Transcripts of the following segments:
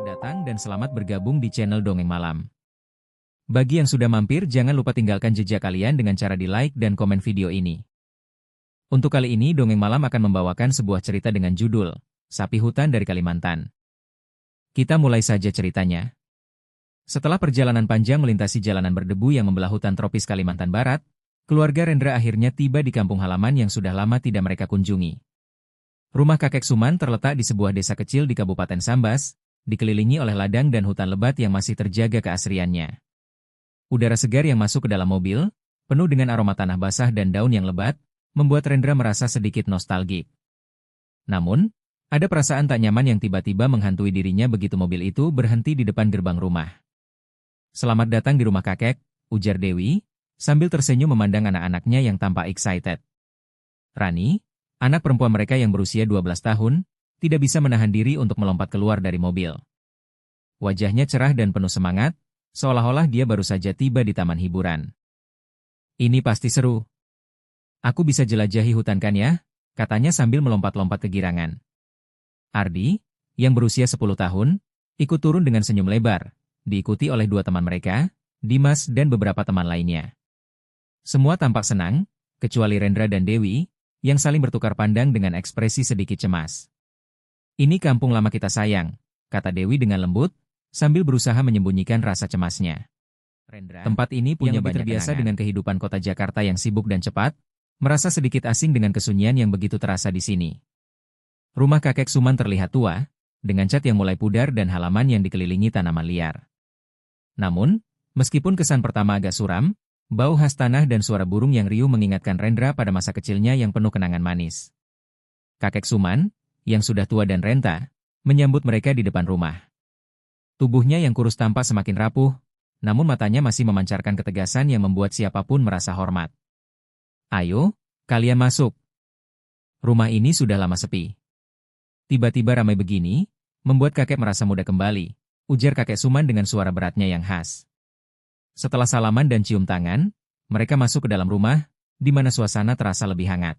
Selamat datang dan selamat bergabung di channel Dongeng Malam. Bagi yang sudah mampir, jangan lupa tinggalkan jejak kalian dengan cara di-like dan komen video ini. Untuk kali ini, Dongeng Malam akan membawakan sebuah cerita dengan judul Sapi Hutan dari Kalimantan. Kita mulai saja ceritanya. Setelah perjalanan panjang melintasi jalanan berdebu yang membelah hutan tropis Kalimantan Barat, keluarga Rendra akhirnya tiba di kampung halaman yang sudah lama tidak mereka kunjungi. Rumah kakek Suman terletak di sebuah desa kecil di Kabupaten Sambas, dikelilingi oleh ladang dan hutan lebat yang masih terjaga keasriannya. Udara segar yang masuk ke dalam mobil, penuh dengan aroma tanah basah dan daun yang lebat, membuat Rendra merasa sedikit nostalgik. Namun, ada perasaan tak nyaman yang tiba-tiba menghantui dirinya begitu mobil itu berhenti di depan gerbang rumah. "Selamat datang di rumah kakek," ujar Dewi, sambil tersenyum memandang anak-anaknya yang tampak excited. Rani, anak perempuan mereka yang berusia 12 tahun, tidak bisa menahan diri untuk melompat keluar dari mobil. Wajahnya cerah dan penuh semangat, seolah-olah dia baru saja tiba di taman hiburan. "Ini pasti seru. Aku bisa jelajahi hutan kan ya?" katanya sambil melompat-lompat kegirangan. Ardi, yang berusia 10 tahun, ikut turun dengan senyum lebar, diikuti oleh dua teman mereka, Dimas dan beberapa teman lainnya. Semua tampak senang, kecuali Rendra dan Dewi, yang saling bertukar pandang dengan ekspresi sedikit cemas. "Ini kampung lama kita sayang," kata Dewi dengan lembut, sambil berusaha menyembunyikan rasa cemasnya. Rendra, tempat ini punya banyak terbiasa dengan kehidupan kota Jakarta yang sibuk dan cepat, merasa sedikit asing dengan kesunyian yang begitu terasa di sini. Rumah kakek Suman terlihat tua, dengan cat yang mulai pudar dan halaman yang dikelilingi tanaman liar. Namun, meskipun kesan pertama agak suram, bau khas tanah dan suara burung yang riuh mengingatkan Rendra pada masa kecilnya yang penuh kenangan manis. Kakek Suman, yang sudah tua dan renta, menyambut mereka di depan rumah. Tubuhnya yang kurus tampak semakin rapuh, namun matanya masih memancarkan ketegasan yang membuat siapapun merasa hormat. "Ayo, kalian masuk. Rumah ini sudah lama sepi." Tiba-tiba ramai begini, membuat kakek merasa muda kembali, ujar kakek Suman dengan suara beratnya yang khas. Setelah salaman dan cium tangan, mereka masuk ke dalam rumah, di mana suasana terasa lebih hangat.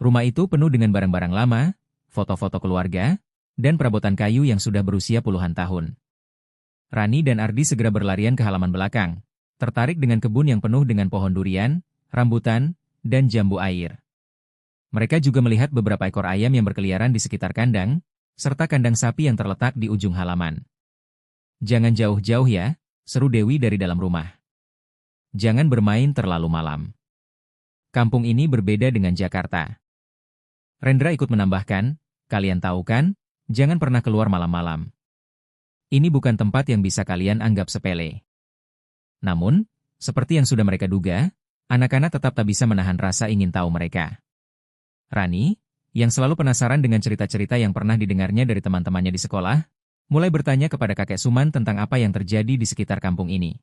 Rumah itu penuh dengan barang-barang lama, foto-foto keluarga, dan perabotan kayu yang sudah berusia puluhan tahun. Rani dan Ardi segera berlarian ke halaman belakang, tertarik dengan kebun yang penuh dengan pohon durian, rambutan, dan jambu air. Mereka juga melihat beberapa ekor ayam yang berkeliaran di sekitar kandang, serta kandang sapi yang terletak di ujung halaman. "Jangan jauh-jauh ya," seru Dewi dari dalam rumah. "Jangan bermain terlalu malam. Kampung ini berbeda dengan Jakarta." Rendra ikut menambahkan, "Kalian tahu kan, jangan pernah keluar malam-malam. Ini bukan tempat yang bisa kalian anggap sepele." Namun, seperti yang sudah mereka duga, anak-anak tetap tak bisa menahan rasa ingin tahu mereka. Rani, yang selalu penasaran dengan cerita-cerita yang pernah didengarnya dari teman-temannya di sekolah, mulai bertanya kepada kakek Suman tentang apa yang terjadi di sekitar kampung ini.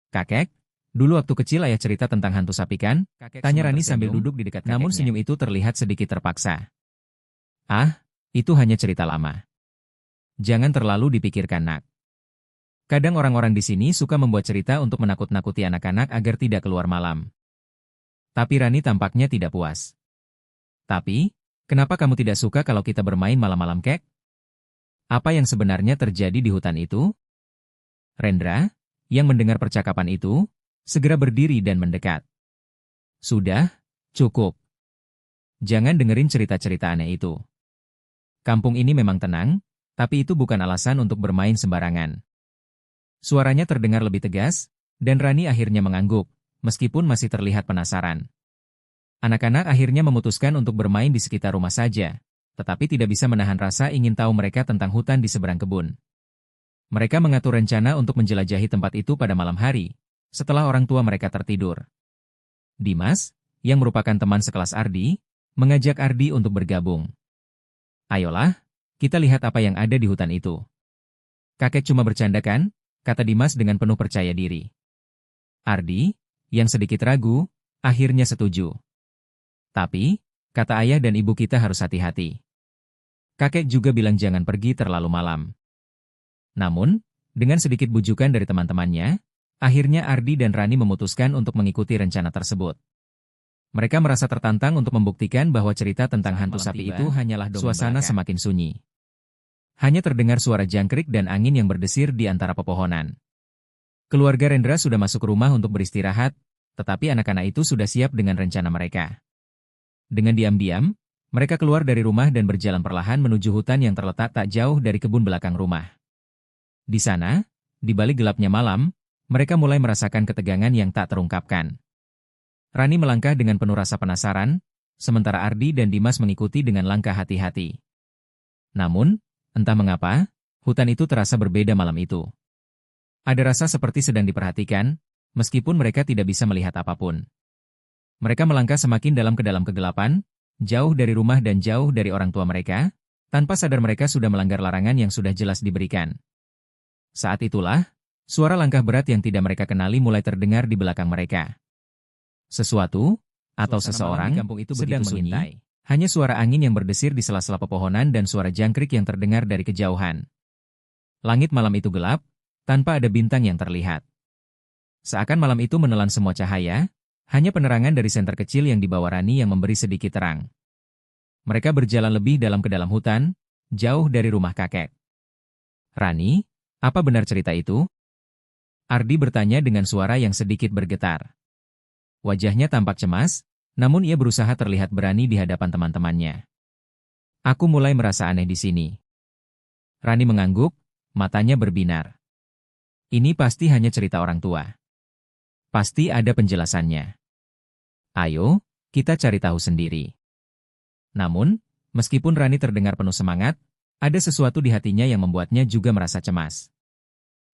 "Kakek, dulu waktu kecil ayah cerita tentang hantu sapi kan?" tanya Rani sambil duduk di dekat kakeknya. Namun senyum itu terlihat sedikit terpaksa. "Ah, itu hanya cerita lama. Jangan terlalu dipikirkan, nak. Kadang orang-orang di sini suka membuat cerita untuk menakut-nakuti anak-anak agar tidak keluar malam." Tapi Rani tampaknya tidak puas. "Tapi, kenapa kamu tidak suka kalau kita bermain malam-malam, kek? Apa yang sebenarnya terjadi di hutan itu?" Rendra, yang mendengar percakapan itu, segera berdiri dan mendekat. "Sudah, cukup. Jangan dengerin cerita-cerita aneh itu. Kampung ini memang tenang, tapi itu bukan alasan untuk bermain sembarangan." Suaranya terdengar lebih tegas, dan Rani akhirnya mengangguk, meskipun masih terlihat penasaran. Anak-anak akhirnya memutuskan untuk bermain di sekitar rumah saja, tetapi tidak bisa menahan rasa ingin tahu mereka tentang hutan di seberang kebun. Mereka mengatur rencana untuk menjelajahi tempat itu pada malam hari, setelah orang tua mereka tertidur. Dimas, yang merupakan teman sekelas Ardi, mengajak Ardi untuk bergabung. "Ayolah, kita lihat apa yang ada di hutan itu." "Kakek cuma bercanda kan?" kata Dimas dengan penuh percaya diri. Ardi, yang sedikit ragu, akhirnya setuju. "Tapi, kata ayah dan ibu kita harus hati-hati. Kakek juga bilang jangan pergi terlalu malam." Namun, dengan sedikit bujukan dari teman-temannya, akhirnya Ardi dan Rani memutuskan untuk mengikuti rencana tersebut. Mereka merasa tertantang untuk membuktikan bahwa cerita tentang hantu sapi itu hanyalah dongeng belaka. Suasana semakin sunyi. hanya terdengar suara jangkrik dan angin yang berdesir di antara pepohonan. Keluarga Rendra sudah masuk rumah untuk beristirahat, tetapi anak-anak itu sudah siap dengan rencana mereka. Dengan diam-diam, mereka keluar dari rumah dan berjalan perlahan menuju hutan yang terletak tak jauh dari kebun belakang rumah. Di sana, di balik gelapnya malam, mereka mulai merasakan ketegangan yang tak terungkapkan. Rani melangkah dengan penuh rasa penasaran, sementara Ardi dan Dimas mengikuti dengan langkah hati-hati. Namun, entah mengapa, hutan itu terasa berbeda malam itu. Ada rasa seperti sedang diperhatikan, meskipun mereka tidak bisa melihat apapun. Mereka melangkah semakin dalam ke dalam kegelapan, jauh dari rumah dan jauh dari orang tua mereka, tanpa sadar mereka sudah melanggar larangan yang sudah jelas diberikan. Saat itulah, suara langkah berat yang tidak mereka kenali mulai terdengar di belakang mereka. Sesuatu, atau seseorang, sedang mengintai. Hanya suara angin yang berdesir di sela-sela pepohonan dan suara jangkrik yang terdengar dari kejauhan. Langit malam itu gelap, tanpa ada bintang yang terlihat. Seakan malam itu menelan semua cahaya, hanya penerangan dari senter kecil yang dibawa Rani yang memberi sedikit terang. Mereka berjalan lebih dalam ke dalam hutan, jauh dari rumah kakek. "Rani, apa benar cerita itu?" Ardi bertanya dengan suara yang sedikit bergetar. Wajahnya tampak cemas, namun ia berusaha terlihat berani di hadapan teman-temannya. "Aku mulai merasa aneh di sini." Rani mengangguk, matanya berbinar. "Ini pasti hanya cerita orang tua. Pasti ada penjelasannya. Ayo, kita cari tahu sendiri." Namun, meskipun Rani terdengar penuh semangat, ada sesuatu di hatinya yang membuatnya juga merasa cemas.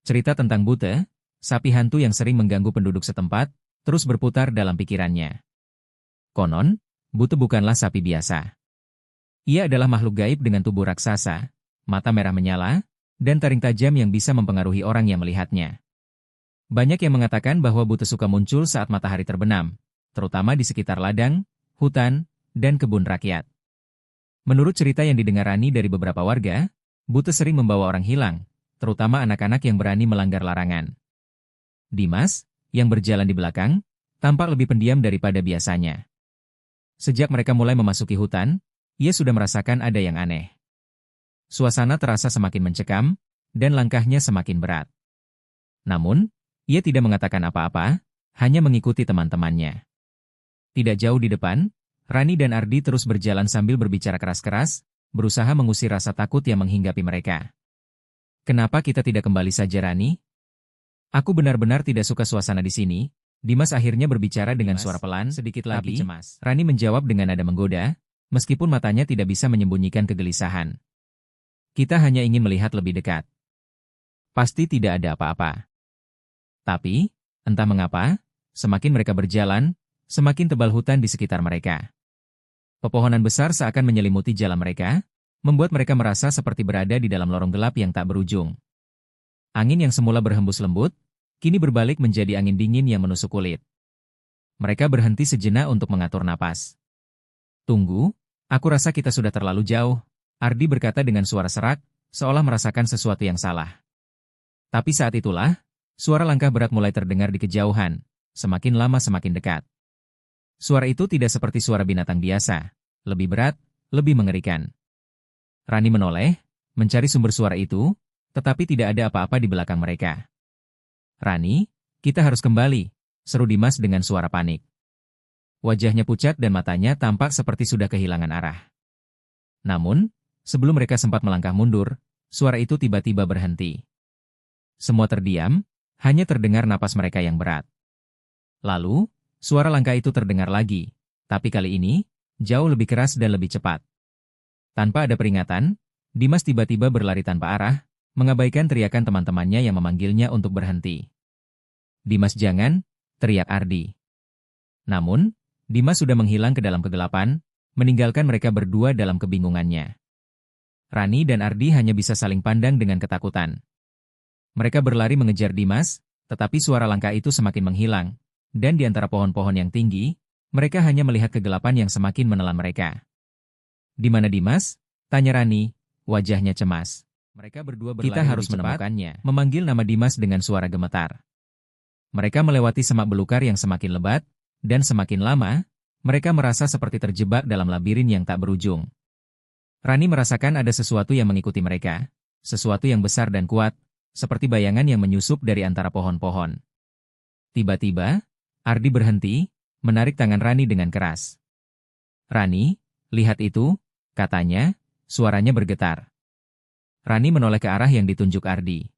Cerita tentang Bute, sapi hantu yang sering mengganggu penduduk setempat, terus berputar dalam pikirannya. Konon, Bute bukanlah sapi biasa. Ia adalah makhluk gaib dengan tubuh raksasa, mata merah menyala, dan taring tajam yang bisa mempengaruhi orang yang melihatnya. Banyak yang mengatakan bahwa Bute suka muncul saat matahari terbenam, terutama di sekitar ladang, hutan, dan kebun rakyat. Menurut cerita yang didengar Rani dari beberapa warga, Bute sering membawa orang hilang, terutama anak-anak yang berani melanggar larangan. Dimas, yang berjalan di belakang, tampak lebih pendiam daripada biasanya. Sejak mereka mulai memasuki hutan, ia sudah merasakan ada yang aneh. Suasana terasa semakin mencekam, dan langkahnya semakin berat. Namun, ia tidak mengatakan apa-apa, hanya mengikuti teman-temannya. Tidak jauh di depan, Rani dan Ardi terus berjalan sambil berbicara keras-keras, berusaha mengusir rasa takut yang menghinggapi mereka. "Kenapa kita tidak kembali saja, Rani? Aku benar-benar tidak suka suasana di sini." Dimas akhirnya berbicara dengan suara pelan, sedikit lagi cemas. Rani menjawab dengan nada menggoda, meskipun matanya tidak bisa menyembunyikan kegelisahan. "Kita hanya ingin melihat lebih dekat. Pasti tidak ada apa-apa." Tapi, entah mengapa, semakin mereka berjalan, semakin tebal hutan di sekitar mereka. Pepohonan besar seakan menyelimuti jalan mereka, membuat mereka merasa seperti berada di dalam lorong gelap yang tak berujung. Angin yang semula berhembus lembut, kini berbalik menjadi angin dingin yang menusuk kulit. Mereka berhenti sejenak untuk mengatur napas. "Tunggu, aku rasa kita sudah terlalu jauh," Ardi berkata dengan suara serak, seolah merasakan sesuatu yang salah. Tapi saat itulah, suara langkah berat mulai terdengar di kejauhan, semakin lama semakin dekat. Suara itu tidak seperti suara binatang biasa, lebih berat, lebih mengerikan. Rani menoleh, mencari sumber suara itu, tetapi tidak ada apa-apa di belakang mereka. "Rani, kita harus kembali," seru Dimas dengan suara panik. Wajahnya pucat dan matanya tampak seperti sudah kehilangan arah. Namun, sebelum mereka sempat melangkah mundur, suara itu tiba-tiba berhenti. Semua terdiam, hanya terdengar napas mereka yang berat. Lalu, suara langkah itu terdengar lagi, tapi kali ini, jauh lebih keras dan lebih cepat. Tanpa ada peringatan, Dimas tiba-tiba berlari tanpa arah, mengabaikan teriakan teman-temannya yang memanggilnya untuk berhenti. "Dimas, jangan!" teriak Ardi. Namun, Dimas sudah menghilang ke dalam kegelapan, meninggalkan mereka berdua dalam kebingungannya. Rani dan Ardi hanya bisa saling pandang dengan ketakutan. Mereka berlari mengejar Dimas, tetapi suara langkah itu semakin menghilang, dan di antara pohon-pohon yang tinggi, mereka hanya melihat kegelapan yang semakin menelan mereka. "Di mana Dimas?" tanya Rani, wajahnya cemas. Mereka berdua berlari "Kita harus menemukannya," memanggil nama Dimas dengan suara gemetar. Mereka melewati semak belukar yang semakin lebat, dan semakin lama, mereka merasa seperti terjebak dalam labirin yang tak berujung. Rani merasakan ada sesuatu yang mengikuti mereka, sesuatu yang besar dan kuat, seperti bayangan yang menyusup dari antara pohon-pohon. Tiba-tiba, Ardi berhenti, menarik tangan Rani dengan keras. "Rani, lihat itu," katanya, suaranya bergetar. Rani menoleh ke arah yang ditunjuk Ardi.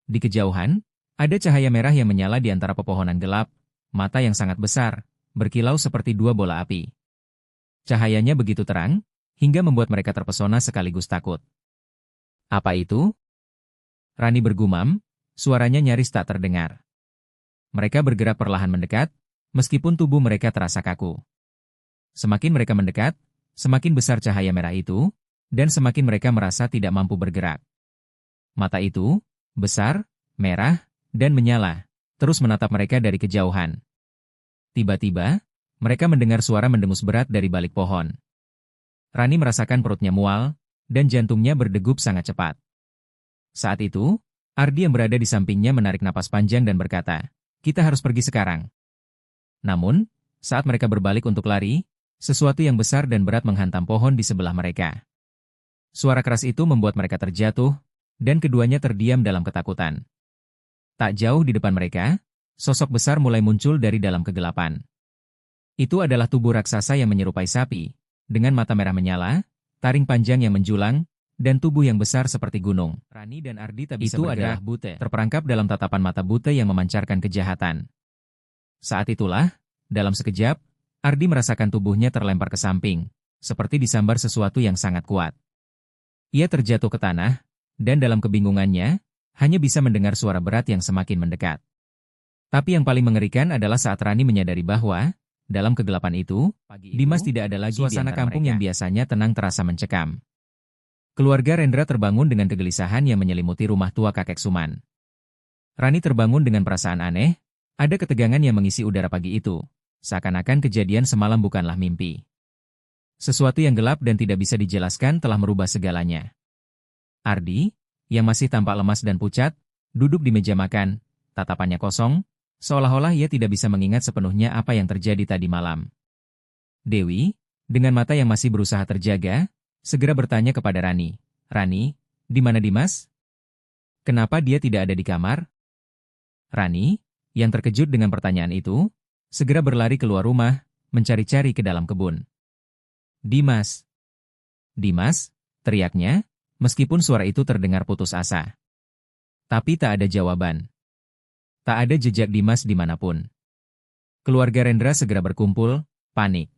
Di kejauhan, ada cahaya merah yang menyala di antara pepohonan gelap, mata yang sangat besar, berkilau seperti dua bola api. Cahayanya begitu terang, hingga membuat mereka terpesona sekaligus takut. "Apa itu?" Rani bergumam, suaranya nyaris tak terdengar. Mereka bergerak perlahan mendekat, meskipun tubuh mereka terasa kaku. Semakin mereka mendekat, semakin besar cahaya merah itu, dan semakin mereka merasa tidak mampu bergerak. Mata itu, besar, merah, dan menyala, terus menatap mereka dari kejauhan. Tiba-tiba, mereka mendengar suara mendengus berat dari balik pohon. Rani merasakan perutnya mual, dan jantungnya berdegup sangat cepat. Saat itu, Ardi yang berada di sampingnya menarik napas panjang dan berkata, "Kita harus pergi sekarang." Namun, saat mereka berbalik untuk lari, sesuatu yang besar dan berat menghantam pohon di sebelah mereka. Suara keras itu membuat mereka terjatuh, dan keduanya terdiam dalam ketakutan. Tak jauh di depan mereka, sosok besar mulai muncul dari dalam kegelapan. Itu adalah tubuh raksasa yang menyerupai sapi, dengan mata merah menyala, taring panjang yang menjulang, dan tubuh yang besar seperti gunung. Rani dan Ardi tak bisa bergerak, terperangkap dalam tatapan mata buta yang memancarkan kejahatan. Saat itulah, dalam sekejap, Ardi merasakan tubuhnya terlempar ke samping, seperti disambar sesuatu yang sangat kuat. Ia terjatuh ke tanah, dan dalam kebingungannya, hanya bisa mendengar suara berat yang semakin mendekat. Tapi yang paling mengerikan adalah saat Rani menyadari bahwa, dalam kegelapan itu, Dimas tidak ada lagi. Suasana kampung yang biasanya tenang terasa mencekam. Keluarga Rendra terbangun dengan kegelisahan yang menyelimuti rumah tua kakek Suman. Rani terbangun dengan perasaan aneh, ada ketegangan yang mengisi udara pagi itu, seakan-akan kejadian semalam bukanlah mimpi. Sesuatu yang gelap dan tidak bisa dijelaskan telah merubah segalanya. Ardi, yang masih tampak lemas dan pucat, duduk di meja makan, tatapannya kosong, seolah-olah ia tidak bisa mengingat sepenuhnya apa yang terjadi tadi malam. Dewi, dengan mata yang masih berusaha terjaga, segera bertanya kepada Rani, "Rani, di mana Dimas? Kenapa dia tidak ada di kamar?" Rani, yang terkejut dengan pertanyaan itu, segera berlari keluar rumah, mencari-cari ke dalam kebun. "Dimas! Dimas!" teriaknya, meskipun suara itu terdengar putus asa. Tapi tak ada jawaban. Tak ada jejak Dimas dimanapun. Keluarga Rendra segera berkumpul, panik.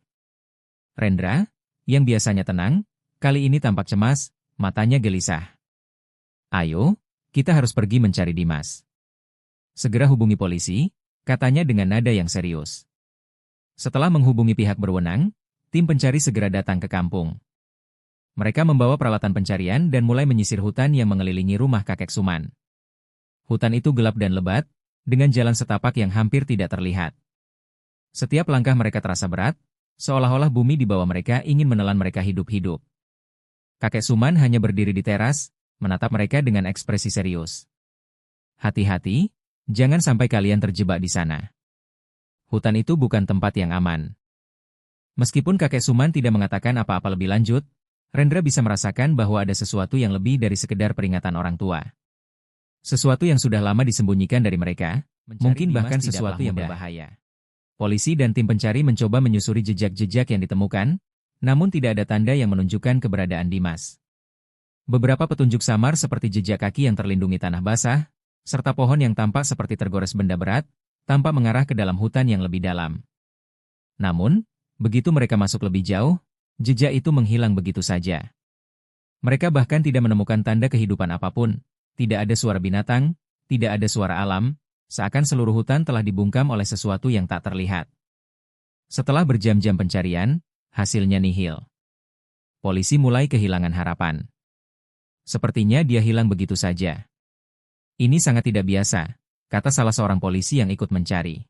Rendra, yang biasanya tenang, kali ini tampak cemas, matanya gelisah. "Ayo, kita harus pergi mencari Dimas. Segera hubungi polisi," katanya dengan nada yang serius. Setelah menghubungi pihak berwenang, tim pencari segera datang ke kampung. Mereka membawa peralatan pencarian dan mulai menyisir hutan yang mengelilingi rumah kakek Suman. Hutan itu gelap dan lebat, dengan jalan setapak yang hampir tidak terlihat. Setiap langkah mereka terasa berat, seolah-olah bumi di bawah mereka ingin menelan mereka hidup-hidup. Kakek Suman hanya berdiri di teras, menatap mereka dengan ekspresi serius. "Hati-hati, jangan sampai kalian terjebak di sana. Hutan itu bukan tempat yang aman." Meskipun kakek Suman tidak mengatakan apa-apa lebih lanjut, Rendra bisa merasakan bahwa ada sesuatu yang lebih dari sekedar peringatan orang tua. Sesuatu yang sudah lama disembunyikan dari mereka, mungkin bahkan sesuatu yang berbahaya. Polisi dan tim pencari mencoba menyusuri jejak-jejak yang ditemukan, namun tidak ada tanda yang menunjukkan keberadaan Dimas. Beberapa petunjuk samar seperti jejak kaki yang terlindungi tanah basah, serta pohon yang tampak seperti tergores benda berat, tampak mengarah ke dalam hutan yang lebih dalam. Namun, begitu mereka masuk lebih jauh, jejak itu menghilang begitu saja. Mereka bahkan tidak menemukan tanda kehidupan apapun, tidak ada suara binatang, tidak ada suara alam, seakan seluruh hutan telah dibungkam oleh sesuatu yang tak terlihat. Setelah berjam-jam pencarian, hasilnya nihil. Polisi mulai kehilangan harapan. Sepertinya dia hilang begitu saja. "Ini sangat tidak biasa," kata salah seorang polisi yang ikut mencari.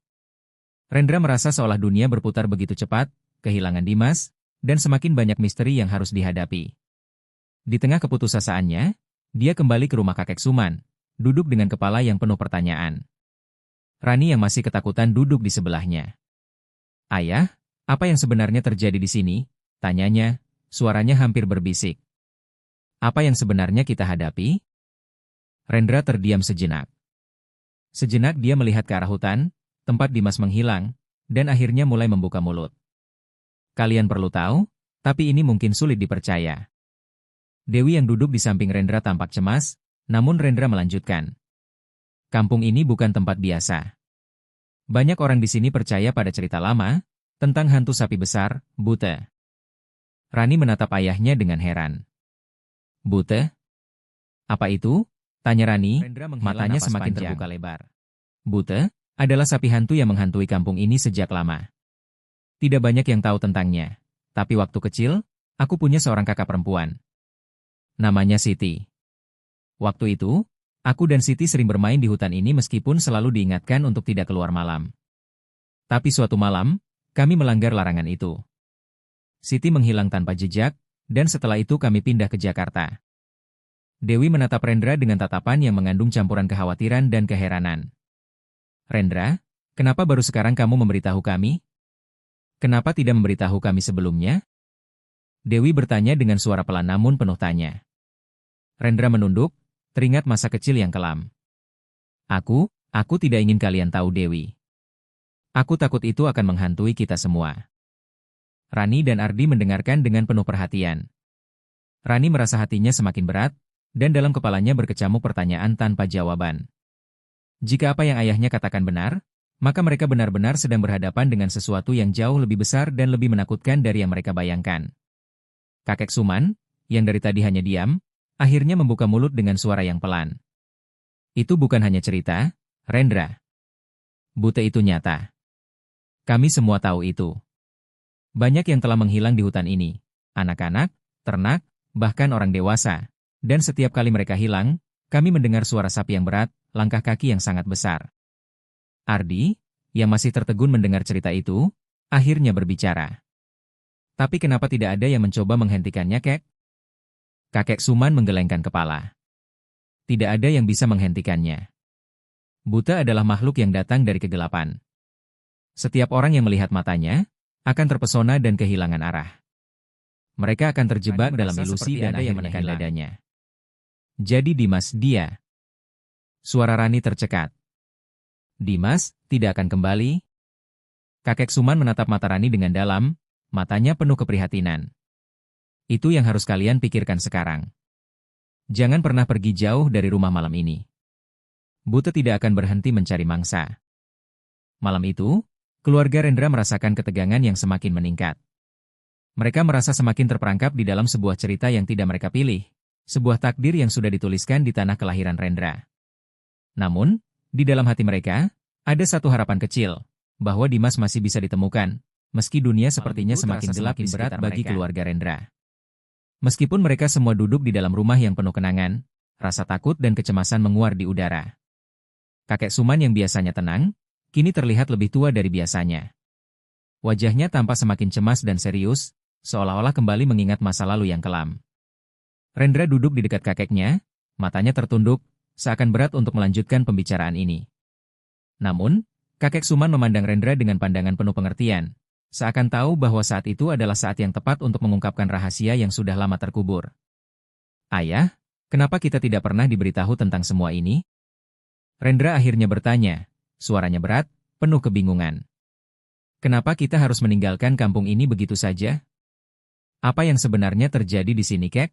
Rendra merasa seolah dunia berputar begitu cepat, kehilangan Dimas, dan semakin banyak misteri yang harus dihadapi. Di tengah keputusasaannya, dia kembali ke rumah kakek Suman, duduk dengan kepala yang penuh pertanyaan. Rani yang masih ketakutan duduk di sebelahnya. "Ayah, apa yang sebenarnya terjadi di sini?" tanyanya, suaranya hampir berbisik. Apa yang sebenarnya kita hadapi? Rendra terdiam sejenak. Sejenak dia melihat ke arah hutan, tempat Dimas menghilang, dan akhirnya mulai membuka mulut. Kalian perlu tahu, tapi ini mungkin sulit dipercaya. Dewi yang duduk di samping Rendra tampak cemas, namun Rendra melanjutkan. Kampung ini bukan tempat biasa. Banyak orang di sini percaya pada cerita lama, tentang hantu sapi besar, Bute. Rani menatap ayahnya dengan heran. Bute? Apa itu? Tanya Rani, matanya semakin terbuka lebar. Bute adalah sapi hantu yang menghantui kampung ini sejak lama. Tidak banyak yang tahu tentangnya, tapi waktu kecil, aku punya seorang kakak perempuan. Namanya Siti. Waktu itu, aku dan Siti sering bermain di hutan ini meskipun selalu diingatkan untuk tidak keluar malam. Tapi suatu malam, kami melanggar larangan itu. Siti menghilang tanpa jejak, dan setelah itu kami pindah ke Jakarta. Dewi menatap Rendra dengan tatapan yang mengandung campuran kekhawatiran dan keheranan. Rendra, kenapa baru sekarang kamu memberitahu kami? Kenapa tidak memberitahu kami sebelumnya? Dewi bertanya dengan suara pelan namun penuh tanya. Rendra menunduk, teringat masa kecil yang kelam. Aku tidak ingin kalian tahu Dewi. Aku takut itu akan menghantui kita semua. Rani dan Ardi mendengarkan dengan penuh perhatian. Rani merasa hatinya semakin berat, dan dalam kepalanya berkecamuk pertanyaan tanpa jawaban. Jika apa yang ayahnya katakan benar, maka mereka benar-benar sedang berhadapan dengan sesuatu yang jauh lebih besar dan lebih menakutkan dari yang mereka bayangkan. Kakek Suman, yang dari tadi hanya diam, akhirnya membuka mulut dengan suara yang pelan. Itu bukan hanya cerita, Rendra. Bute itu nyata. Kami semua tahu itu. Banyak yang telah menghilang di hutan ini. Anak-anak, ternak, bahkan orang dewasa. Dan setiap kali mereka hilang, kami mendengar suara sapi yang berat, langkah kaki yang sangat besar. Ardi, yang masih tertegun mendengar cerita itu, akhirnya berbicara. Tapi kenapa tidak ada yang mencoba menghentikannya, Kek? Kakek Suman menggelengkan kepala. Tidak ada yang bisa menghentikannya. Buta adalah makhluk yang datang dari kegelapan. Setiap orang yang melihat matanya, akan terpesona dan kehilangan arah. Mereka akan terjebak dalam ilusi dan akhirnya menekan dadanya. Jadi Dimas dia. Suara Rani tercekat. Dimas tidak akan kembali? Kakek Suman menatap mata Rani dengan dalam, matanya penuh keprihatinan. Itu yang harus kalian pikirkan sekarang. Jangan pernah pergi jauh dari rumah malam ini. Bute tidak akan berhenti mencari mangsa. Malam itu, keluarga Rendra merasakan ketegangan yang semakin meningkat. Mereka merasa semakin terperangkap di dalam sebuah cerita yang tidak mereka pilih. Sebuah takdir yang sudah dituliskan di tanah kelahiran Rendra. Namun, di dalam hati mereka, ada satu harapan kecil, bahwa Dimas masih bisa ditemukan, meski dunia sepertinya semakin gelap dan berat bagi keluarga Rendra. Meskipun mereka semua duduk di dalam rumah yang penuh kenangan, rasa takut dan kecemasan menguar di udara. Kakek Suman yang biasanya tenang, kini terlihat lebih tua dari biasanya. Wajahnya tampak semakin cemas dan serius, seolah-olah kembali mengingat masa lalu yang kelam. Rendra duduk di dekat kakeknya, matanya tertunduk, seakan berat untuk melanjutkan pembicaraan ini. Namun, kakek Suman memandang Rendra dengan pandangan penuh pengertian, seakan tahu bahwa saat itu adalah saat yang tepat untuk mengungkapkan rahasia yang sudah lama terkubur. Ayah, kenapa kita tidak pernah diberitahu tentang semua ini? Rendra akhirnya bertanya, suaranya berat, penuh kebingungan. Kenapa kita harus meninggalkan kampung ini begitu saja? Apa yang sebenarnya terjadi di sini, Kek?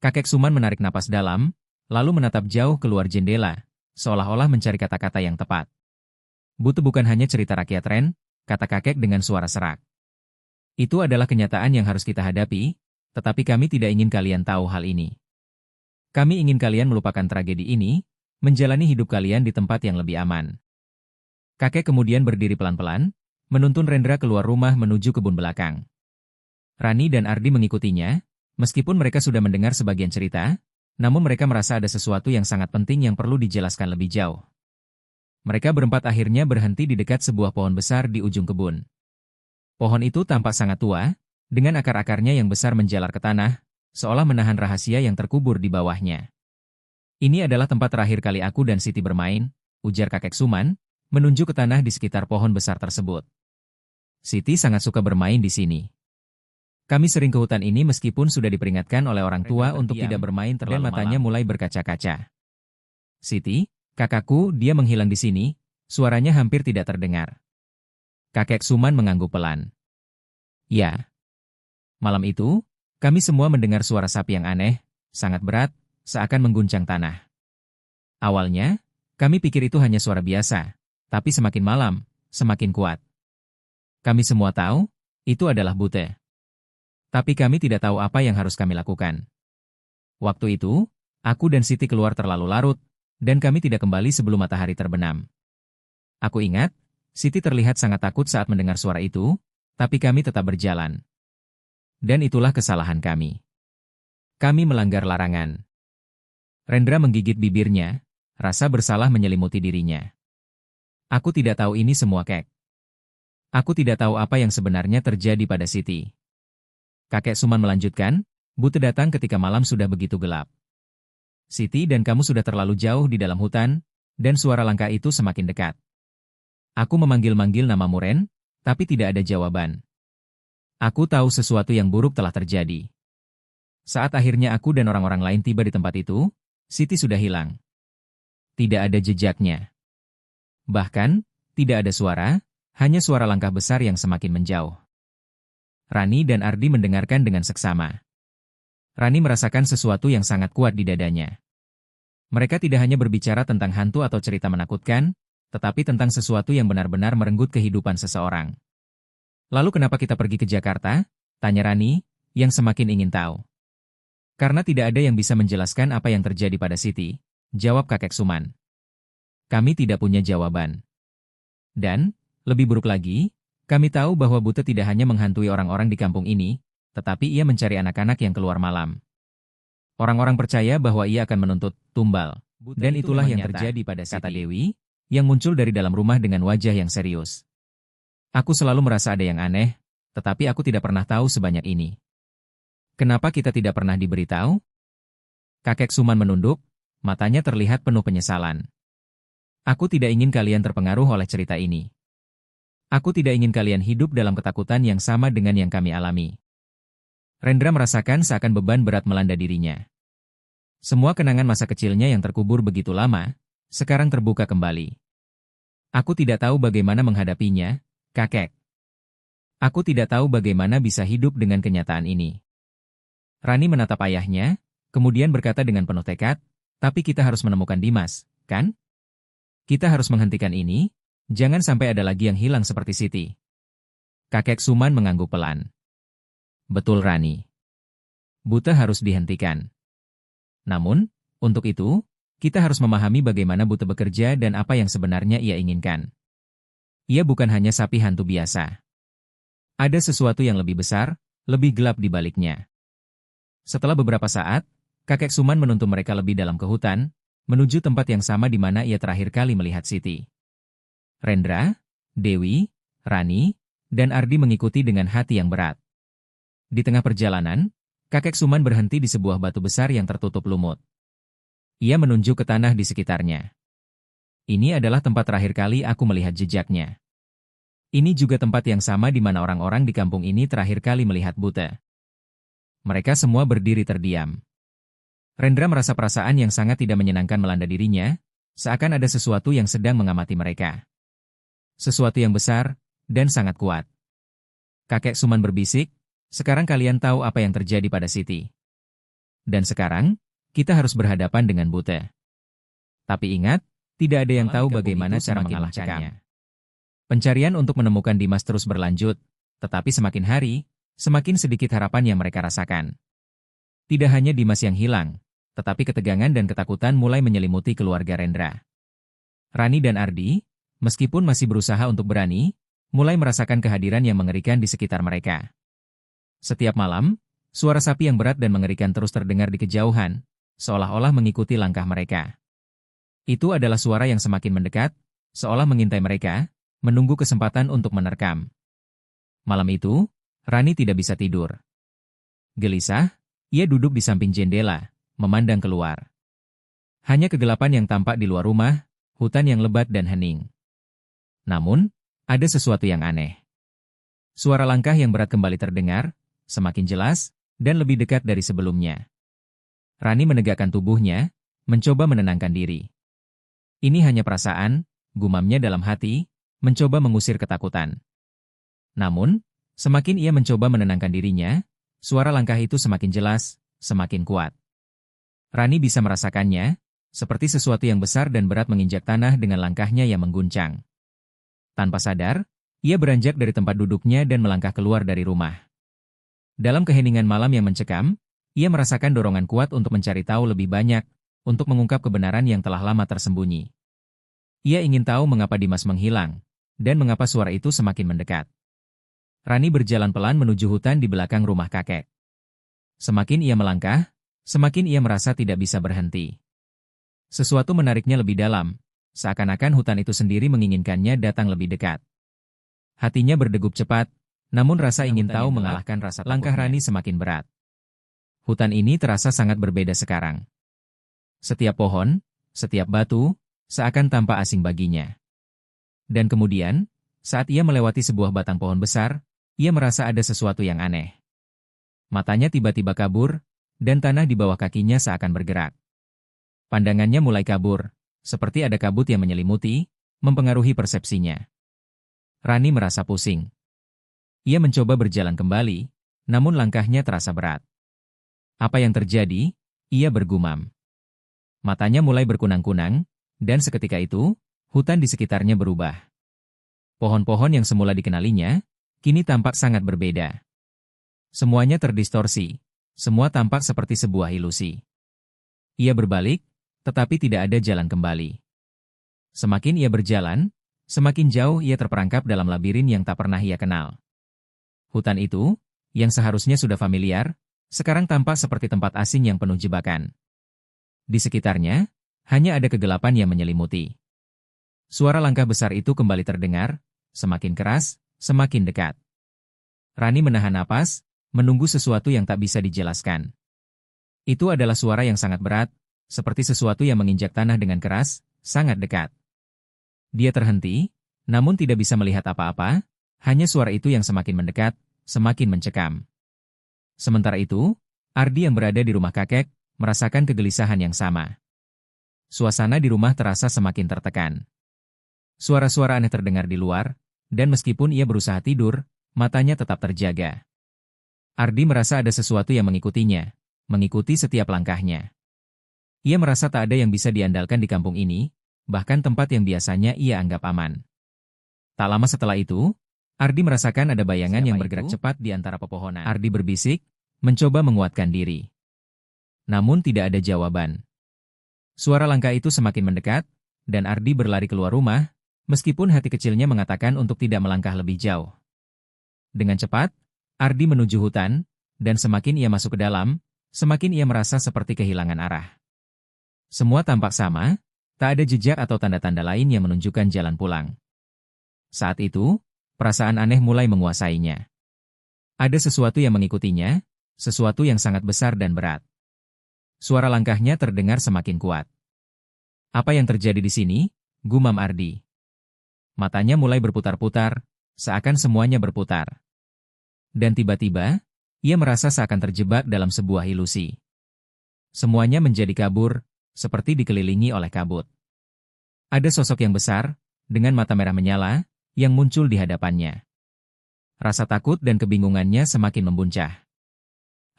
Kakek Suman menarik napas dalam, lalu menatap jauh keluar jendela, seolah-olah mencari kata-kata yang tepat. Bute bukan hanya cerita rakyat Ren, kata kakek dengan suara serak. Itu adalah kenyataan yang harus kita hadapi, tetapi kami tidak ingin kalian tahu hal ini. Kami ingin kalian melupakan tragedi ini, menjalani hidup kalian di tempat yang lebih aman. Kakek kemudian berdiri pelan-pelan, menuntun Rendra keluar rumah menuju kebun belakang. Rani dan Ardi mengikutinya. Meskipun mereka sudah mendengar sebagian cerita, namun mereka merasa ada sesuatu yang sangat penting yang perlu dijelaskan lebih jauh. Mereka berempat akhirnya berhenti di dekat sebuah pohon besar di ujung kebun. Pohon itu tampak sangat tua, dengan akar-akarnya yang besar menjalar ke tanah, seolah menahan rahasia yang terkubur di bawahnya. Ini adalah tempat terakhir kali aku dan Siti bermain, ujar kakek Suman, menunjuk ke tanah di sekitar pohon besar tersebut. Siti sangat suka bermain di sini. Kami sering ke hutan ini meskipun sudah diperingatkan oleh orang tua untuk tidak bermain terlalu malam. Dan matanya mulai berkaca-kaca. Siti, kakakku, dia menghilang di sini, suaranya hampir tidak terdengar. Kakek Suman mengangguk pelan. Ya. Malam itu, kami semua mendengar suara sapi yang aneh, sangat berat, seakan mengguncang tanah. Awalnya, kami pikir itu hanya suara biasa, tapi semakin malam, semakin kuat. Kami semua tahu, itu adalah Buta. Tapi kami tidak tahu apa yang harus kami lakukan. Waktu itu, aku dan Siti keluar terlalu larut, dan kami tidak kembali sebelum matahari terbenam. Aku ingat, Siti terlihat sangat takut saat mendengar suara itu, tapi kami tetap berjalan. Dan itulah kesalahan kami. Kami melanggar larangan. Rendra menggigit bibirnya, rasa bersalah menyelimuti dirinya. Aku tidak tahu ini semua, Kek. Aku tidak tahu apa yang sebenarnya terjadi pada Siti. Kakek Suman melanjutkan, Buta datang ketika malam sudah begitu gelap. Siti dan kamu sudah terlalu jauh di dalam hutan, dan suara langkah itu semakin dekat. Aku memanggil-manggil nama Muren, tapi tidak ada jawaban. Aku tahu sesuatu yang buruk telah terjadi. Saat akhirnya aku dan orang-orang lain tiba di tempat itu, Siti sudah hilang. Tidak ada jejaknya. Bahkan, tidak ada suara, hanya suara langkah besar yang semakin menjauh. Rani dan Ardi mendengarkan dengan seksama. Rani merasakan sesuatu yang sangat kuat di dadanya. Mereka tidak hanya berbicara tentang hantu atau cerita menakutkan, tetapi tentang sesuatu yang benar-benar merenggut kehidupan seseorang. Lalu kenapa kita pergi ke Jakarta? Tanya Rani, yang semakin ingin tahu. Karena tidak ada yang bisa menjelaskan apa yang terjadi pada Siti, jawab kakek Suman. Kami tidak punya jawaban. Dan, lebih buruk lagi, kami tahu bahwa Buta tidak hanya menghantui orang-orang di kampung ini, tetapi ia mencari anak-anak yang keluar malam. Orang-orang percaya bahwa ia akan menuntut tumbal, dan itulah yang terjadi pada Siti, kata Dewi, yang muncul dari dalam rumah dengan wajah yang serius. Aku selalu merasa ada yang aneh, tetapi aku tidak pernah tahu sebanyak ini. Kenapa kita tidak pernah diberitahu? Kakek Suman menunduk, matanya terlihat penuh penyesalan. Aku tidak ingin kalian terpengaruh oleh cerita ini. Aku tidak ingin kalian hidup dalam ketakutan yang sama dengan yang kami alami. Rendra merasakan seakan beban berat melanda dirinya. Semua kenangan masa kecilnya yang terkubur begitu lama, sekarang terbuka kembali. Aku tidak tahu bagaimana menghadapinya, kakek. Aku tidak tahu bagaimana bisa hidup dengan kenyataan ini. Rani menatap ayahnya, kemudian berkata dengan penuh tekad, tapi kita harus menemukan Dimas, kan? Kita harus menghentikan ini, jangan sampai ada lagi yang hilang seperti Siti. Kakek Suman mengangguk pelan. Betul Rani. Buta harus dihentikan. Namun, untuk itu, kita harus memahami bagaimana Buta bekerja dan apa yang sebenarnya ia inginkan. Ia bukan hanya sapi hantu biasa. Ada sesuatu yang lebih besar, lebih gelap di baliknya. Setelah beberapa saat, kakek Suman menuntun mereka lebih dalam ke hutan, menuju tempat yang sama di mana ia terakhir kali melihat Siti. Rendra, Dewi, Rani, dan Ardi mengikuti dengan hati yang berat. Di tengah perjalanan, kakek Suman berhenti di sebuah batu besar yang tertutup lumut. Ia menunjuk ke tanah di sekitarnya. Ini adalah tempat terakhir kali aku melihat jejaknya. Ini juga tempat yang sama di mana orang-orang di kampung ini terakhir kali melihat Buta. Mereka semua berdiri terdiam. Rendra merasa perasaan yang sangat tidak menyenangkan melanda dirinya, seakan ada sesuatu yang sedang mengamati mereka. Sesuatu yang besar, dan sangat kuat. Kakek Suman berbisik, sekarang kalian tahu apa yang terjadi pada Siti. Dan sekarang, kita harus berhadapan dengan Buta. Tapi ingat, tidak ada yang tahu bagaimana cara mengalahkannya. Pencarian untuk menemukan Dimas terus berlanjut, tetapi semakin hari, semakin sedikit harapan yang mereka rasakan. Tidak hanya Dimas yang hilang, tetapi ketegangan dan ketakutan mulai menyelimuti keluarga Rendra. Rani dan Ardi, meskipun masih berusaha untuk berani, mulai merasakan kehadiran yang mengerikan di sekitar mereka. Setiap malam, suara sapi yang berat dan mengerikan terus terdengar di kejauhan, seolah-olah mengikuti langkah mereka. Itu adalah suara yang semakin mendekat, seolah mengintai mereka, menunggu kesempatan untuk menerkam. Malam itu, Rani tidak bisa tidur. Gelisah, ia duduk di samping jendela, memandang keluar. Hanya kegelapan yang tampak di luar rumah, hutan yang lebat dan hening. Namun, ada sesuatu yang aneh. Suara langkah yang berat kembali terdengar, semakin jelas, dan lebih dekat dari sebelumnya. Rani menegakkan tubuhnya, mencoba menenangkan diri. Ini hanya perasaan, gumamnya dalam hati, mencoba mengusir ketakutan. Namun, semakin ia mencoba menenangkan dirinya, suara langkah itu semakin jelas, semakin kuat. Rani bisa merasakannya, seperti sesuatu yang besar dan berat menginjak tanah dengan langkahnya yang mengguncang. Tanpa sadar, ia beranjak dari tempat duduknya dan melangkah keluar dari rumah. Dalam keheningan malam yang mencekam, ia merasakan dorongan kuat untuk mencari tahu lebih banyak, untuk mengungkap kebenaran yang telah lama tersembunyi. Ia ingin tahu mengapa Dimas menghilang, dan mengapa suara itu semakin mendekat. Rani berjalan pelan menuju hutan di belakang rumah kakek. Semakin ia melangkah, semakin ia merasa tidak bisa berhenti. Sesuatu menariknya lebih dalam, seakan-akan hutan itu sendiri menginginkannya datang lebih dekat. Hatinya berdegup cepat, namun rasa ingin tahu mengalahkan rasa langkah Rani semakin berat. Hutan ini terasa sangat berbeda sekarang. Setiap pohon, setiap batu, seakan tampak asing baginya. Dan kemudian, saat ia melewati sebuah batang pohon besar, ia merasa ada sesuatu yang aneh. Matanya tiba-tiba kabur, dan tanah di bawah kakinya seakan bergerak. Pandangannya mulai kabur, seperti ada kabut yang menyelimuti, mempengaruhi persepsinya. Rani merasa pusing. Ia mencoba berjalan kembali, namun langkahnya terasa berat. Apa yang terjadi? Ia bergumam. Matanya mulai berkunang-kunang, dan seketika itu, hutan di sekitarnya berubah. Pohon-pohon yang semula dikenalinya, kini tampak sangat berbeda. Semuanya terdistorsi, semua tampak seperti sebuah ilusi. Ia berbalik, tetapi tidak ada jalan kembali. Semakin ia berjalan, semakin jauh ia terperangkap dalam labirin yang tak pernah ia kenal. Hutan itu, yang seharusnya sudah familiar, sekarang tampak seperti tempat asing yang penuh jebakan. Di sekitarnya, hanya ada kegelapan yang menyelimuti. Suara langkah besar itu kembali terdengar, semakin keras, semakin dekat. Rani menahan napas, menunggu sesuatu yang tak bisa dijelaskan. Itu adalah suara yang sangat berat, seperti sesuatu yang menginjak tanah dengan keras, sangat dekat. Dia terhenti, namun tidak bisa melihat apa-apa, hanya suara itu yang semakin mendekat, semakin mencekam. Sementara itu, Ardi yang berada di rumah kakek, merasakan kegelisahan yang sama. Suasana di rumah terasa semakin tertekan. Suara-suara aneh terdengar di luar, dan meskipun ia berusaha tidur, matanya tetap terjaga. Ardi merasa ada sesuatu yang mengikutinya, mengikuti setiap langkahnya. Ia merasa tak ada yang bisa diandalkan di kampung ini, bahkan tempat yang biasanya ia anggap aman. Tak lama setelah itu, Ardi merasakan ada bayangan yang bergerak cepat di antara pepohonan. Ardi berbisik, mencoba menguatkan diri. Namun tidak ada jawaban. Suara langkah itu semakin mendekat, dan Ardi berlari keluar rumah, meskipun hati kecilnya mengatakan untuk tidak melangkah lebih jauh. Dengan cepat, Ardi menuju hutan, dan semakin ia masuk ke dalam, semakin ia merasa seperti kehilangan arah. Semua tampak sama, tak ada jejak atau tanda-tanda lain yang menunjukkan jalan pulang. Saat itu, perasaan aneh mulai menguasainya. Ada sesuatu yang mengikutinya, sesuatu yang sangat besar dan berat. Suara langkahnya terdengar semakin kuat. Apa yang terjadi di sini? Gumam Ardi. Matanya mulai berputar-putar, seakan semuanya berputar. Dan tiba-tiba, ia merasa seakan terjebak dalam sebuah ilusi. Semuanya menjadi kabur, seperti dikelilingi oleh kabut. Ada sosok yang besar, dengan mata merah menyala, yang muncul di hadapannya. Rasa takut dan kebingungannya semakin membuncah.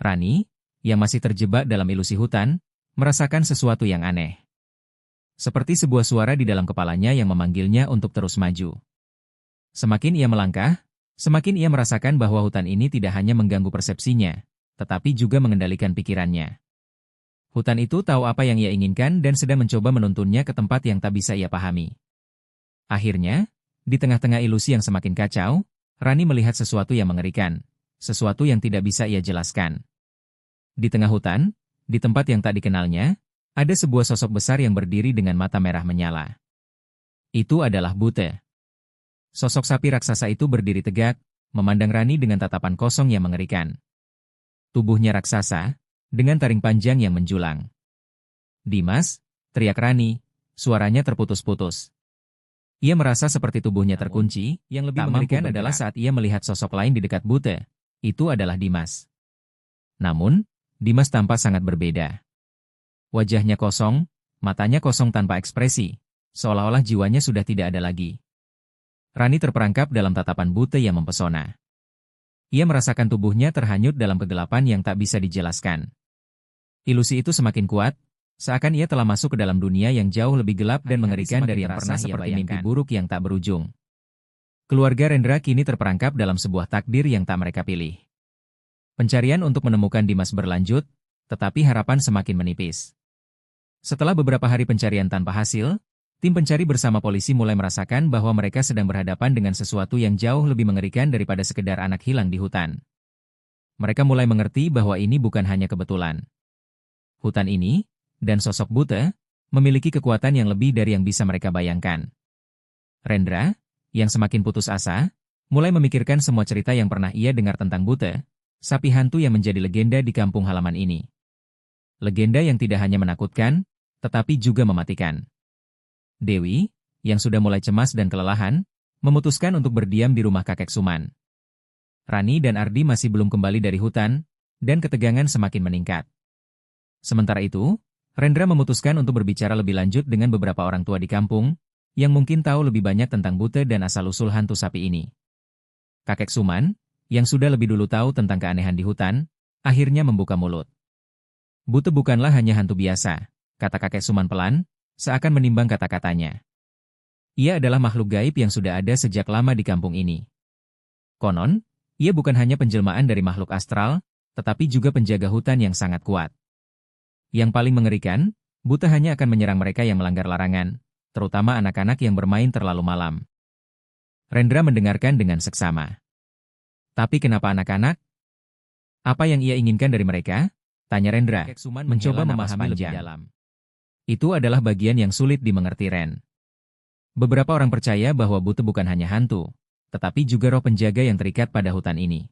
Rani, yang masih terjebak dalam ilusi hutan, merasakan sesuatu yang aneh. Seperti sebuah suara di dalam kepalanya yang memanggilnya untuk terus maju. Semakin ia melangkah, semakin ia merasakan bahwa hutan ini tidak hanya mengganggu persepsinya, tetapi juga mengendalikan pikirannya. Hutan itu tahu apa yang ia inginkan dan sedang mencoba menuntunnya ke tempat yang tak bisa ia pahami. Akhirnya, di tengah-tengah ilusi yang semakin kacau, Rani melihat sesuatu yang mengerikan, sesuatu yang tidak bisa ia jelaskan. Di tengah hutan, di tempat yang tak dikenalnya, ada sebuah sosok besar yang berdiri dengan mata merah menyala. Itu adalah Bute. Sosok sapi raksasa itu berdiri tegak, memandang Rani dengan tatapan kosong yang mengerikan. Tubuhnya raksasa, dengan taring panjang yang menjulang. "Dimas," teriak Rani, suaranya terputus-putus. Ia merasa seperti tubuhnya terkunci, yang lebih mengerikan adalah saat ia melihat sosok lain di dekat Bute, Itu adalah Dimas. Namun, Dimas tampak sangat berbeda. Wajahnya kosong, matanya kosong tanpa ekspresi, seolah-olah jiwanya sudah tidak ada lagi. Rani terperangkap dalam tatapan buta yang mempesona. Ia merasakan tubuhnya terhanyut dalam kegelapan yang tak bisa dijelaskan. Ilusi itu semakin kuat, seakan ia telah masuk ke dalam dunia yang jauh lebih gelap dan mengerikan dari yang pernah seperti mimpi buruk yang tak berujung. Keluarga Rendra kini terperangkap dalam sebuah takdir yang tak mereka pilih. Pencarian untuk menemukan Dimas berlanjut, tetapi harapan semakin menipis. Setelah beberapa hari pencarian tanpa hasil, tim pencari bersama polisi mulai merasakan bahwa mereka sedang berhadapan dengan sesuatu yang jauh lebih mengerikan daripada sekedar anak hilang di hutan. Mereka mulai mengerti bahwa ini bukan hanya kebetulan. Hutan ini, dan sosok buta, memiliki kekuatan yang lebih dari yang bisa mereka bayangkan. Rendra, yang semakin putus asa, mulai memikirkan semua cerita yang pernah ia dengar tentang buta, sapi hantu yang menjadi legenda di kampung halaman ini. Legenda yang tidak hanya menakutkan, tetapi juga mematikan. Dewi, yang sudah mulai cemas dan kelelahan, memutuskan untuk berdiam di rumah kakek Suman. Rani dan Ardi masih belum kembali dari hutan, dan ketegangan semakin meningkat. Sementara itu, Rendra memutuskan untuk berbicara lebih lanjut dengan beberapa orang tua di kampung, yang mungkin tahu lebih banyak tentang buta dan asal-usul hantu sapi ini. Kakek Suman, yang sudah lebih dulu tahu tentang keanehan di hutan, akhirnya membuka mulut. Buta bukanlah hanya hantu biasa, kata kakek Suman pelan, seakan menimbang kata-katanya. Ia adalah makhluk gaib yang sudah ada sejak lama di kampung ini. Konon, ia bukan hanya penjelmaan dari makhluk astral, tetapi juga penjaga hutan yang sangat kuat. Yang paling mengerikan, buta hanya akan menyerang mereka yang melanggar larangan, terutama anak-anak yang bermain terlalu malam. Rendra mendengarkan dengan seksama. Tapi kenapa anak-anak? Apa yang ia inginkan dari mereka? Tanya Rendra, mencoba memahami lebih dalam. Itu adalah bagian yang sulit dimengerti Ren. Beberapa orang percaya bahwa buta bukan hanya hantu, tetapi juga roh penjaga yang terikat pada hutan ini.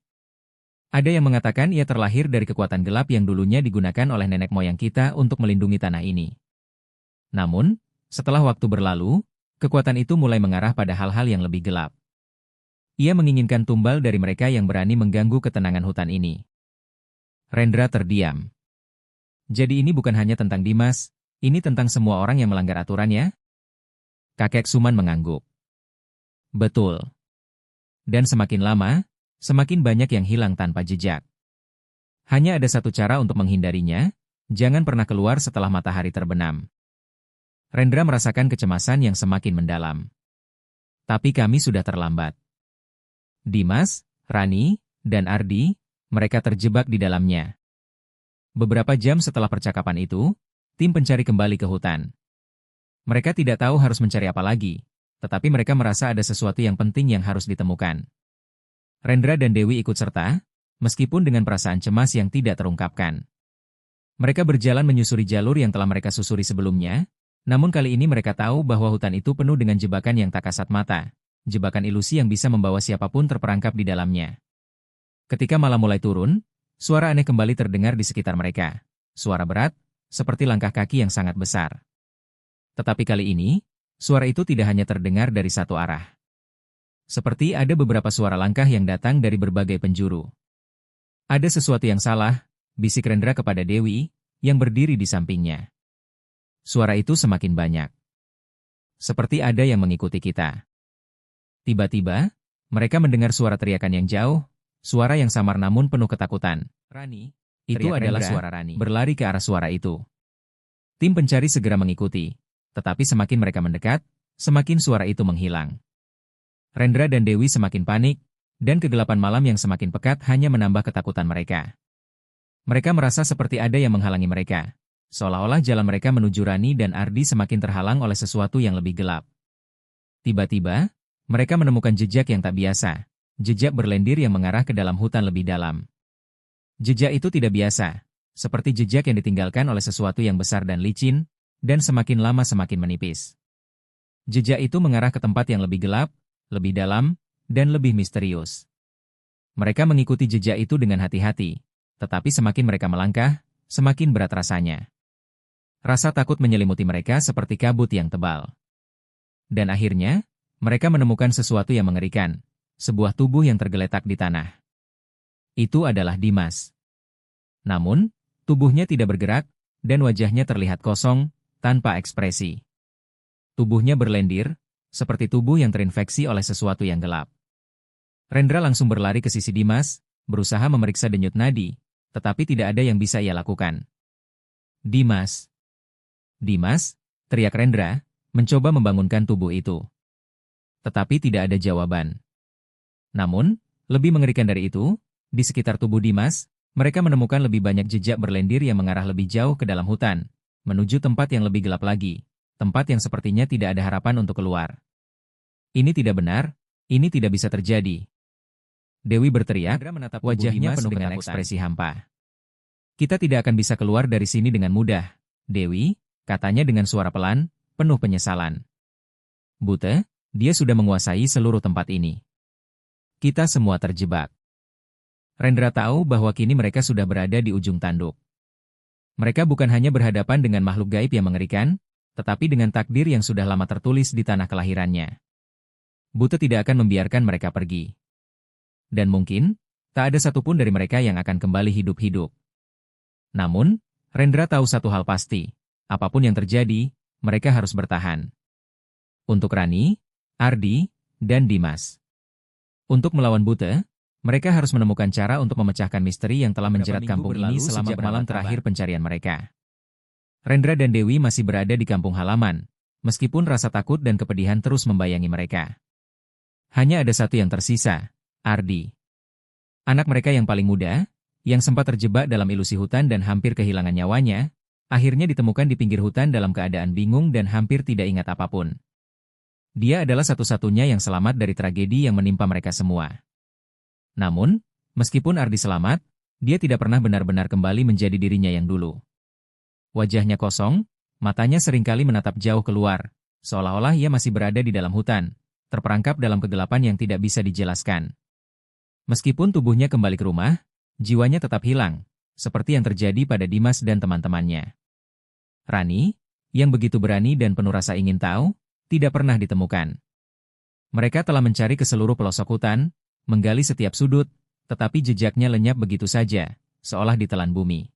Ada yang mengatakan ia terlahir dari kekuatan gelap yang dulunya digunakan oleh nenek moyang kita untuk melindungi tanah ini. Namun, setelah waktu berlalu, kekuatan itu mulai mengarah pada hal-hal yang lebih gelap. Ia menginginkan tumbal dari mereka yang berani mengganggu ketenangan hutan ini. Rendra terdiam. Jadi ini bukan hanya tentang Dimas, ini tentang semua orang yang melanggar aturannya? Kakek Suman mengangguk. Betul. Dan semakin lama, semakin banyak yang hilang tanpa jejak. Hanya ada satu cara untuk menghindarinya, jangan pernah keluar setelah matahari terbenam. Rendra merasakan kecemasan yang semakin mendalam. Tapi kami sudah terlambat. Dimas, Rani, dan Ardi, mereka terjebak di dalamnya. Beberapa jam setelah percakapan itu, tim pencari kembali ke hutan. Mereka tidak tahu harus mencari apa lagi, tetapi mereka merasa ada sesuatu yang penting yang harus ditemukan. Rendra dan Dewi ikut serta, meskipun dengan perasaan cemas yang tidak terungkapkan. Mereka berjalan menyusuri jalur yang telah mereka susuri sebelumnya, namun kali ini mereka tahu bahwa hutan itu penuh dengan jebakan yang tak kasat mata, jebakan ilusi yang bisa membawa siapapun terperangkap di dalamnya. Ketika malam mulai turun, suara aneh kembali terdengar di sekitar mereka. Suara berat, seperti langkah kaki yang sangat besar. Tetapi kali ini, suara itu tidak hanya terdengar dari satu arah. Seperti ada beberapa suara langkah yang datang dari berbagai penjuru. Ada sesuatu yang salah, bisik Rendra kepada Dewi, yang berdiri di sampingnya. Suara itu semakin banyak. Seperti ada yang mengikuti kita. Tiba-tiba, mereka mendengar suara teriakan yang jauh, suara yang samar namun penuh ketakutan. Rani, itu adalah Rendra, suara Rani. Berlari ke arah suara itu. Tim pencari segera mengikuti, tetapi semakin mereka mendekat, semakin suara itu menghilang. Rendra dan Dewi semakin panik, dan kegelapan malam yang semakin pekat hanya menambah ketakutan mereka. Mereka merasa seperti ada yang menghalangi mereka, seolah-olah jalan mereka menuju Rani dan Ardi semakin terhalang oleh sesuatu yang lebih gelap. Tiba-tiba, mereka menemukan jejak yang tak biasa, jejak berlendir yang mengarah ke dalam hutan lebih dalam. Jejak itu tidak biasa, seperti jejak yang ditinggalkan oleh sesuatu yang besar dan licin, dan semakin lama semakin menipis. Jejak itu mengarah ke tempat yang lebih gelap, lebih dalam, dan lebih misterius. Mereka mengikuti jejak itu dengan hati-hati, tetapi semakin mereka melangkah, semakin berat rasanya. Rasa takut menyelimuti mereka seperti kabut yang tebal. Dan akhirnya, mereka menemukan sesuatu yang mengerikan, sebuah tubuh yang tergeletak di tanah. Itu adalah Dimas. Namun, tubuhnya tidak bergerak, dan wajahnya terlihat kosong, tanpa ekspresi. Tubuhnya berlendir, seperti tubuh yang terinfeksi oleh sesuatu yang gelap. Rendra langsung berlari ke sisi Dimas, berusaha memeriksa denyut nadi, tetapi tidak ada yang bisa ia lakukan. Dimas! Dimas! Teriak Rendra, mencoba membangunkan tubuh itu. Tetapi tidak ada jawaban. Namun, lebih mengerikan dari itu, di sekitar tubuh Dimas, mereka menemukan lebih banyak jejak berlendir yang mengarah lebih jauh ke dalam hutan, menuju tempat yang lebih gelap lagi, tempat yang sepertinya tidak ada harapan untuk keluar. Ini tidak benar, ini tidak bisa terjadi. Dewi berteriak, wajahnya penuh dengan ekspresi hampa. Kita tidak akan bisa keluar dari sini dengan mudah, Dewi, katanya dengan suara pelan, penuh penyesalan. Buta, dia sudah menguasai seluruh tempat ini. Kita semua terjebak. Rendra tahu bahwa kini mereka sudah berada di ujung tanduk. Mereka bukan hanya berhadapan dengan makhluk gaib yang mengerikan, tetapi dengan takdir yang sudah lama tertulis di tanah kelahirannya. Buta tidak akan membiarkan mereka pergi. Dan mungkin, tak ada satupun dari mereka yang akan kembali hidup-hidup. Namun, Rendra tahu satu hal pasti, apapun yang terjadi, mereka harus bertahan. Untuk Rani, Ardi, dan Dimas. Untuk melawan Buta, mereka harus menemukan cara untuk memecahkan misteri yang telah menjerat kampung ini selama malam terakhir pencarian mereka. Rendra dan Dewi masih berada di kampung halaman, meskipun rasa takut dan kepedihan terus membayangi mereka. Hanya ada satu yang tersisa, Ardi. Anak mereka yang paling muda, yang sempat terjebak dalam ilusi hutan dan hampir kehilangan nyawanya, akhirnya ditemukan di pinggir hutan dalam keadaan bingung dan hampir tidak ingat apapun. Dia adalah satu-satunya yang selamat dari tragedi yang menimpa mereka semua. Namun, meskipun Ardi selamat, dia tidak pernah benar-benar kembali menjadi dirinya yang dulu. Wajahnya kosong, matanya seringkali menatap jauh keluar, seolah-olah ia masih berada di dalam hutan, terperangkap dalam kegelapan yang tidak bisa dijelaskan. Meskipun tubuhnya kembali ke rumah, jiwanya tetap hilang, seperti yang terjadi pada Dimas dan teman-temannya. Rani, yang begitu berani dan penuh rasa ingin tahu, tidak pernah ditemukan. Mereka telah mencari ke seluruh pelosok hutan, menggali setiap sudut, tetapi jejaknya lenyap begitu saja, seolah ditelan bumi.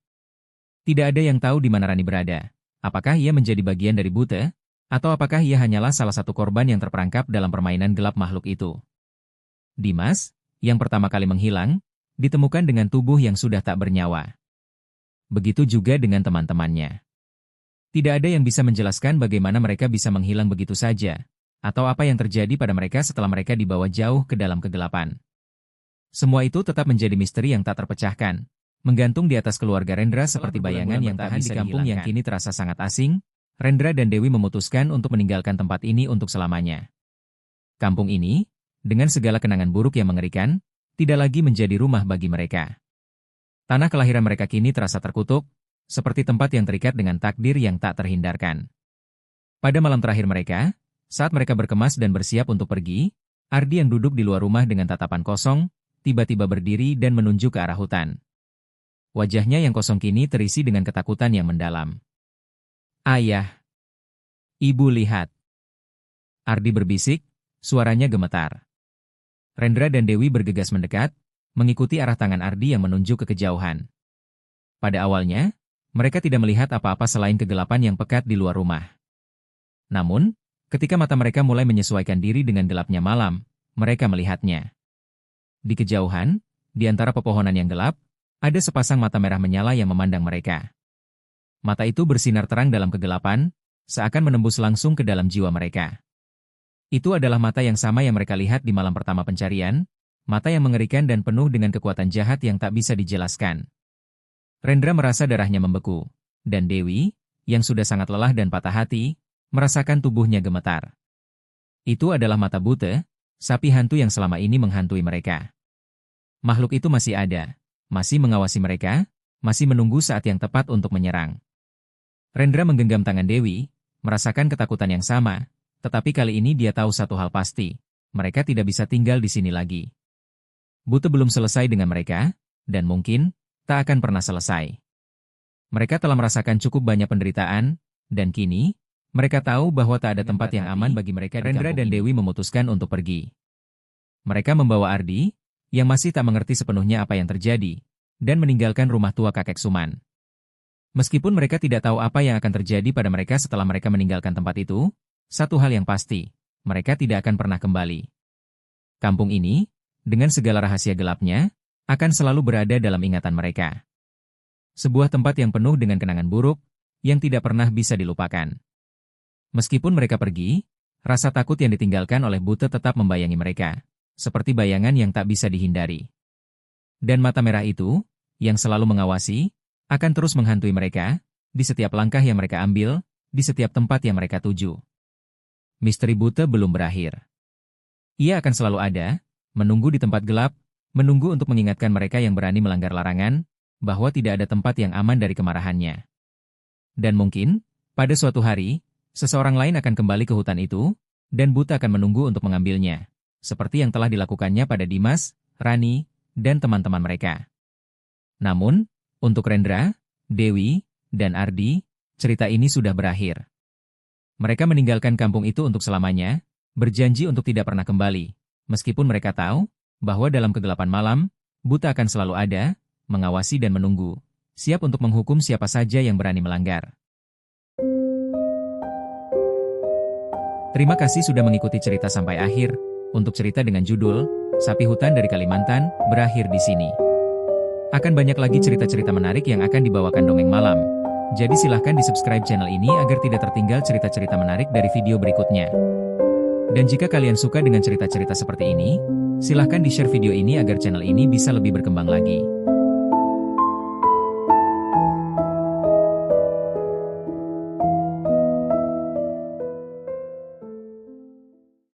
Tidak ada yang tahu di mana Rani berada. Apakah ia menjadi bagian dari Buta, atau apakah ia hanyalah salah satu korban yang terperangkap dalam permainan gelap makhluk itu. Dimas, yang pertama kali menghilang, ditemukan dengan tubuh yang sudah tak bernyawa. Begitu juga dengan teman-temannya. Tidak ada yang bisa menjelaskan bagaimana mereka bisa menghilang begitu saja, atau apa yang terjadi pada mereka setelah mereka dibawa jauh ke dalam kegelapan. Semua itu tetap menjadi misteri yang tak terpecahkan, menggantung di atas keluarga Rendra seperti bayangan yang tahan di kampung yang kini terasa sangat asing. Rendra dan Dewi memutuskan untuk meninggalkan tempat ini untuk selamanya. Kampung ini, dengan segala kenangan buruk yang mengerikan, tidak lagi menjadi rumah bagi mereka. Tanah kelahiran mereka kini terasa terkutuk, seperti tempat yang terikat dengan takdir yang tak terhindarkan. Pada malam terakhir mereka, saat mereka berkemas dan bersiap untuk pergi, Ardi yang duduk di luar rumah dengan tatapan kosong, tiba-tiba berdiri dan menunjuk ke arah hutan. Wajahnya yang kosong kini terisi dengan ketakutan yang mendalam. Ayah. Ibu lihat. Ardi berbisik, suaranya gemetar. Rendra dan Dewi bergegas mendekat, mengikuti arah tangan Ardi yang menunjuk ke kejauhan. Pada awalnya, mereka tidak melihat apa-apa selain kegelapan yang pekat di luar rumah. Namun, ketika mata mereka mulai menyesuaikan diri dengan gelapnya malam, mereka melihatnya. Di kejauhan, di antara pepohonan yang gelap, ada sepasang mata merah menyala yang memandang mereka. Mata itu bersinar terang dalam kegelapan, seakan menembus langsung ke dalam jiwa mereka. Itu adalah mata yang sama yang mereka lihat di malam pertama pencarian, mata yang mengerikan dan penuh dengan kekuatan jahat yang tak bisa dijelaskan. Rendra merasa darahnya membeku, dan Dewi, yang sudah sangat lelah dan patah hati, merasakan tubuhnya gemetar. Itu adalah mata Buta, sapi hantu yang selama ini menghantui mereka. Makhluk itu masih ada, masih mengawasi mereka, masih menunggu saat yang tepat untuk menyerang. Rendra menggenggam tangan Dewi, merasakan ketakutan yang sama, tetapi kali ini dia tahu satu hal pasti, mereka tidak bisa tinggal di sini lagi. Buta belum selesai dengan mereka, dan mungkin tak akan pernah selesai. Mereka telah merasakan cukup banyak penderitaan, dan kini, mereka tahu bahwa tak ada tempat yang aman bagi mereka. Rendra dan Dewi memutuskan untuk pergi. Mereka membawa Ardi, yang masih tak mengerti sepenuhnya apa yang terjadi, dan meninggalkan rumah tua kakek Suman. Meskipun mereka tidak tahu apa yang akan terjadi pada mereka setelah mereka meninggalkan tempat itu, satu hal yang pasti, mereka tidak akan pernah kembali. Kampung ini, dengan segala rahasia gelapnya, akan selalu berada dalam ingatan mereka. Sebuah tempat yang penuh dengan kenangan buruk, yang tidak pernah bisa dilupakan. Meskipun mereka pergi, rasa takut yang ditinggalkan oleh Buta tetap membayangi mereka, seperti bayangan yang tak bisa dihindari. Dan mata merah itu, yang selalu mengawasi, akan terus menghantui mereka, di setiap langkah yang mereka ambil, di setiap tempat yang mereka tuju. Misteri Buta belum berakhir. Ia akan selalu ada, menunggu di tempat gelap, menunggu untuk mengingatkan mereka yang berani melanggar larangan, bahwa tidak ada tempat yang aman dari kemarahannya. Dan mungkin, pada suatu hari, seseorang lain akan kembali ke hutan itu, dan Buta akan menunggu untuk mengambilnya, seperti yang telah dilakukannya pada Dimas, Rani, dan teman-teman mereka. Namun, untuk Rendra, Dewi, dan Ardi, cerita ini sudah berakhir. Mereka meninggalkan kampung itu untuk selamanya, berjanji untuk tidak pernah kembali, meskipun mereka tahu bahwa dalam kegelapan malam, Buta akan selalu ada, mengawasi dan menunggu, siap untuk menghukum siapa saja yang berani melanggar. Terima kasih sudah mengikuti cerita sampai akhir. Untuk cerita dengan judul Sapi Hutan dari Kalimantan berakhir di sini. Akan banyak lagi cerita-cerita menarik yang akan dibawakan Dongeng Malam. Jadi silahkan di-subscribe channel ini agar tidak tertinggal cerita-cerita menarik dari video berikutnya. Dan jika kalian suka dengan cerita-cerita seperti ini, silahkan di-share video ini agar channel ini bisa lebih berkembang lagi.